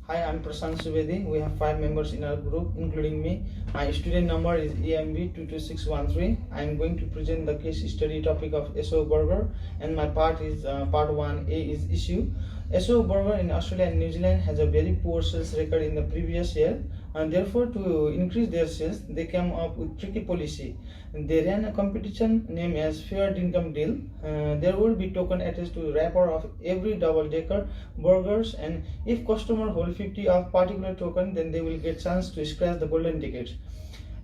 Hi, I'm Prashant Subedi. We have 5 members in our group, including me. My student number is EMB22613. I'm going to present the case study topic of SO Burger, and my part is part 1A is issue. SO Burger in Australia and New Zealand has a very poor sales record in the previous year, and therefore to increase their sales, they came up with tricky policy. They ran a competition named as Fair Dinkum Deal. There will be token attached to wrapper of every double-decker burgers, and if customer hold 50 of particular token, then they will get chance to scratch the golden tickets.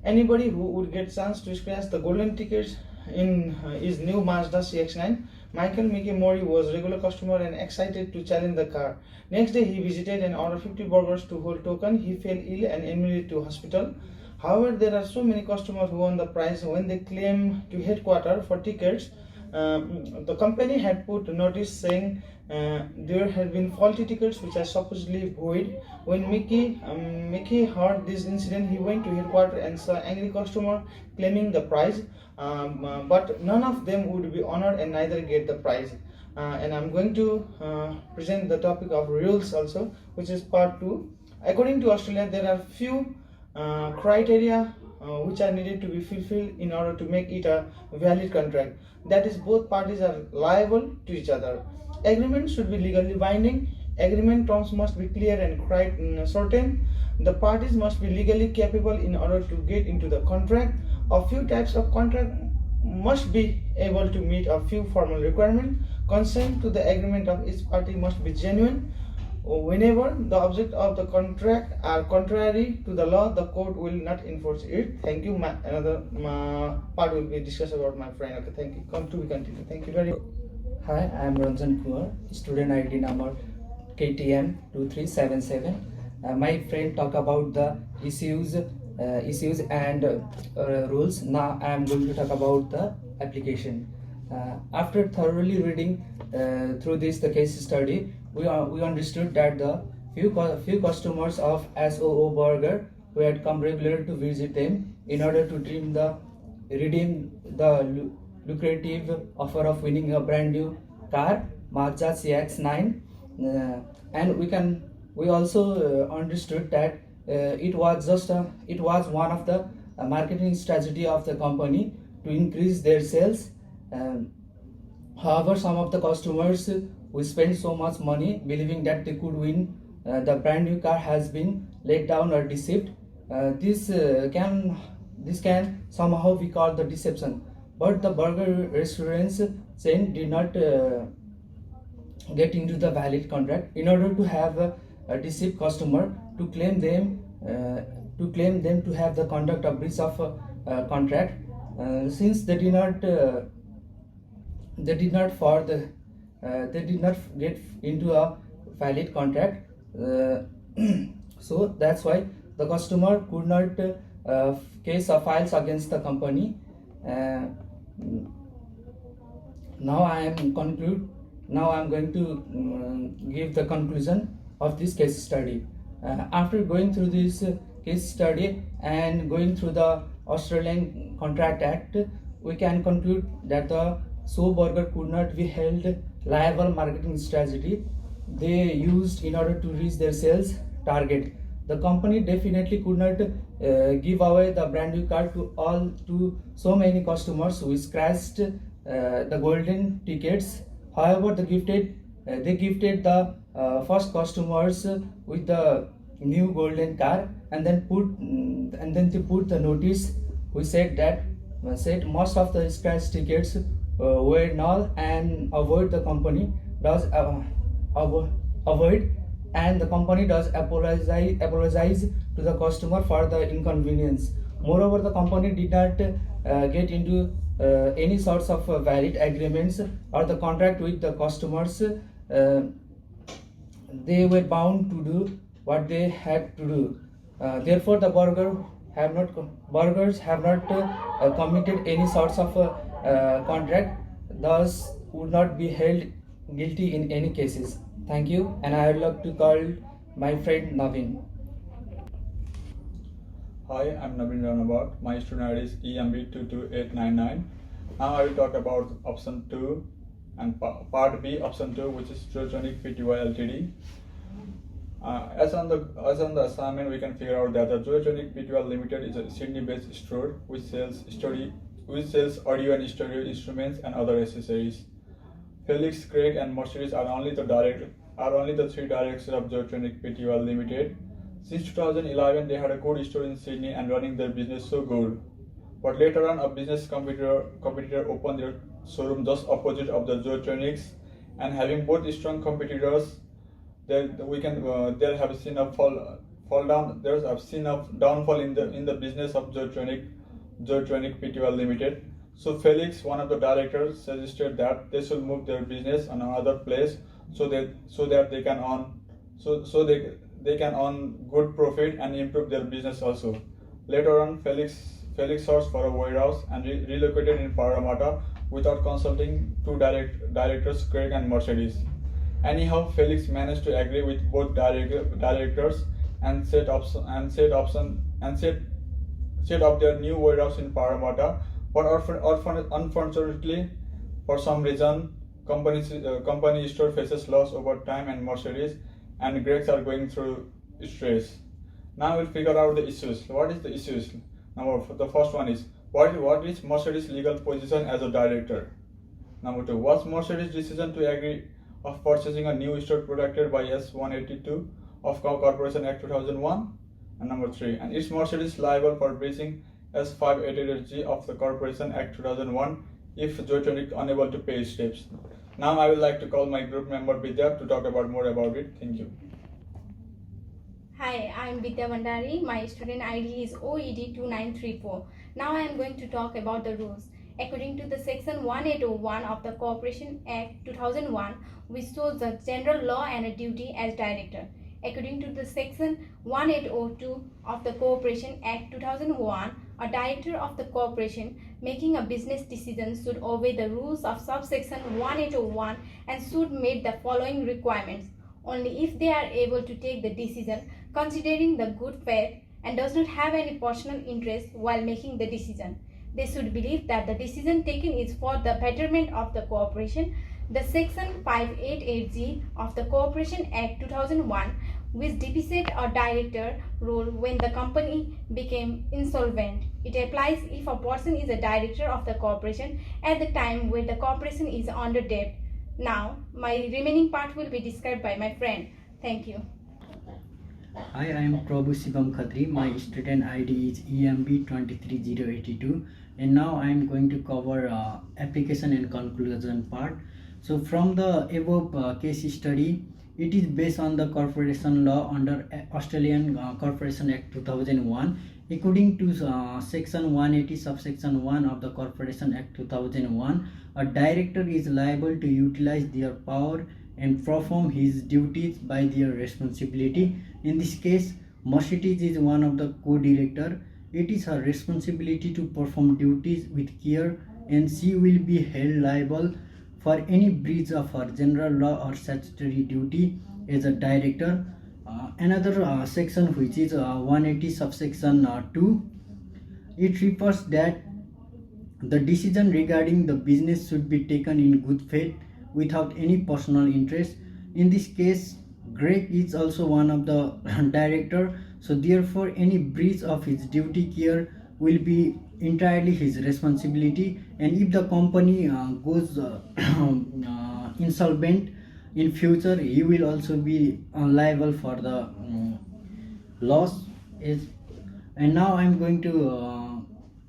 Anybody who would get chance to scratch the golden tickets in his new Mazda CX-9. Michael Mickey Mori was regular customer and excited to challenge the car. Next day he visited and ordered 50 burgers to hold token. He fell ill and admitted to hospital. However, there are so many customers who won the prize. When they claim to headquarters for tickets, the company had put a notice saying there had been faulty tickets which are supposedly void. When Mickey heard this incident, he went to headquarters and saw angry customer claiming the prize, but none of them would be honored and neither get the prize. And I'm going to present the topic of rules also, which is part 2. According to Australia, there are few criteria which are needed to be fulfilled in order to make it a valid contract. That is, both parties are liable to each other. Agreement should be legally binding. Agreement terms must be clear and certain. The parties must be legally capable in order to get into the contract. A few types of contract must be able to meet a few formal requirements. Consent to the agreement of each party must be genuine. Whenever the object of the contract are contrary to the law, the court will not enforce it. Thank you. Another part will be discussed about my friend. Okay, thank you. Come to be continued. Thank you very much. Hi, I am Ranjan Kumar, student ID number KTM 2377. My friend talk about the issues and rules. Now I am going to talk about the application. After thoroughly reading through the case study, we understood that the few customers of SOO Burger who had come regularly to visit them in order to redeem the lucrative offer of winning a brand new car, Mazda CX-9, and we also understood that it was one of the marketing strategy of the company to increase their sales. However, some of the customers who spent so much money believing that they could win the brand new car has been let down or deceived. This can somehow be called the deception. But the burger restaurants chain did not get into the valid contract in order to have a deceived customer to claim them to have the conduct of breach of contract, since they did not get into a valid contract. So that's why the customer could not case or files against the company. Now I am going to give the conclusion of this case study. After going through this case study and going through the Australian Contract Act, we can conclude that the SO Burger could not be held liable marketing strategy they used in order to reach their sales target. The company definitely could not give away the brand new car to so many customers who scratched the golden tickets. However, they gifted the first customers with the new golden car, and then they put the notice. We said most of the scratch tickets were null and avoid the company does avoid, and the company does apologize to the customer for the inconvenience. Moreover, the company did not get into any sorts of valid agreements or the contract with the customers. They were bound to do what they had to do. Therefore, the burgers have not committed any sorts of contract, thus would not be held guilty in any cases. Thank you, and I would like to call my friend Naveen. Hi, I'm Naveen Ranabat. My student ID is EMB22899. Now I will talk about option 2 and part B, option 2, which is Trojonic Pty Ltd. As on the assignment, we can figure out that the Zoetronic Pty Limited is a Sydney-based store which sells audio and stereo instruments and other accessories. Felix, Craig, and Mercedes are only the three directors of Zoetronic Pty Limited. Since 2011, they had a good store in Sydney and running their business so good. But later on, a business competitor opened their showroom just opposite of the Zoetronics, and having both strong competitors, there have seen a downfall in the business of Zoetronic Pty Limited. So Felix, one of the directors, suggested that they should move their business on another place so that they can earn good profit and improve their business also. Later on, Felix searched for a warehouse and relocated in Parramatta without consulting two directors, Craig and Mercedes. Anyhow, Felix managed to agree with both directors and set up their new warehouse in Parramatta. But unfortunately, for some reason, company store faces loss over time, and Mercedes and Greg's are going through stress. Now we'll figure out the issues. What is the issues? The first one is, what is Mercedes' legal position as a director? Number 2, was Mercedes' decision to agree of purchasing a new store protected by S182 of Corporation Act 2001? And number 3, and is Mercedes liable for breaching S588G of the Corporation Act 2001 if Zoetronic unable to pay steps? Now I would like to call my group member Vidya to talk more about it. Thank you. Hi, I am Vidya Bandari. My student ID is OED2934. Now I am going to talk about the rules. According to the section 1801 of the Corporation Act 2001, which shows the general law and a duty as director. According to the section 1802 of the Corporation Act 2001, a director of the corporation making a business decision should obey the rules of subsection 1801 and should meet the following requirements. Only if they are able to take the decision considering the good faith and does not have any personal interest while making the decision. They should believe that the decision taken is for the betterment of the corporation. The section 588G of the Corporation Act 2001, which depicts a director role when the company became insolvent. It applies if a person is a director of the corporation at the time when the corporation is under debt. Now, my remaining part will be described by my friend. Thank you. Hi, I am Prabhu Shivam Khatri. My student ID is EMB 23082, and now I am going to cover application and conclusion part. So from the above case study, it is based on the corporation law under Australian Corporation Act 2001. According to section 180 subsection 1 of the Corporation Act 2001, a director is liable to utilize their power and perform his duties by their responsibility. In this case, Mercedes is one of the co-director. It is her responsibility to perform duties with care, and she will be held liable for any breach of her general law or statutory duty as a director. Another section, which is 180 subsection 2, it refers that the decision regarding the business should be taken in good faith without any personal interest. In this case, Greg is also one of the director, so therefore any breach of his duty care will be entirely his responsibility, and if the company goes insolvent in future, he will also be liable for the loss. And now I am going to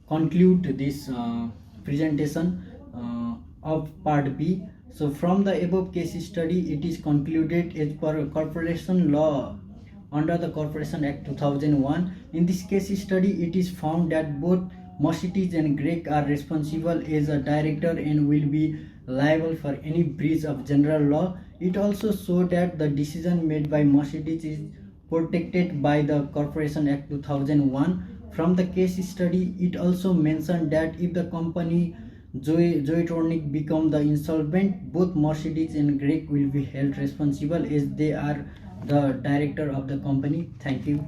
conclude this presentation of part B. So from the above case study, it is concluded as per corporation law under the Corporation Act 2001. In this case study, it is found that both Mercedes and Greg are responsible as a director and will be liable for any breach of general law. It also shows that the decision made by Mercedes is protected by the Corporation Act 2001. From the case study, it also mentioned that if the company Zoetronic become the insolvent, both Mercedes and Greg will be held responsible as they are the director of the company. Thank you.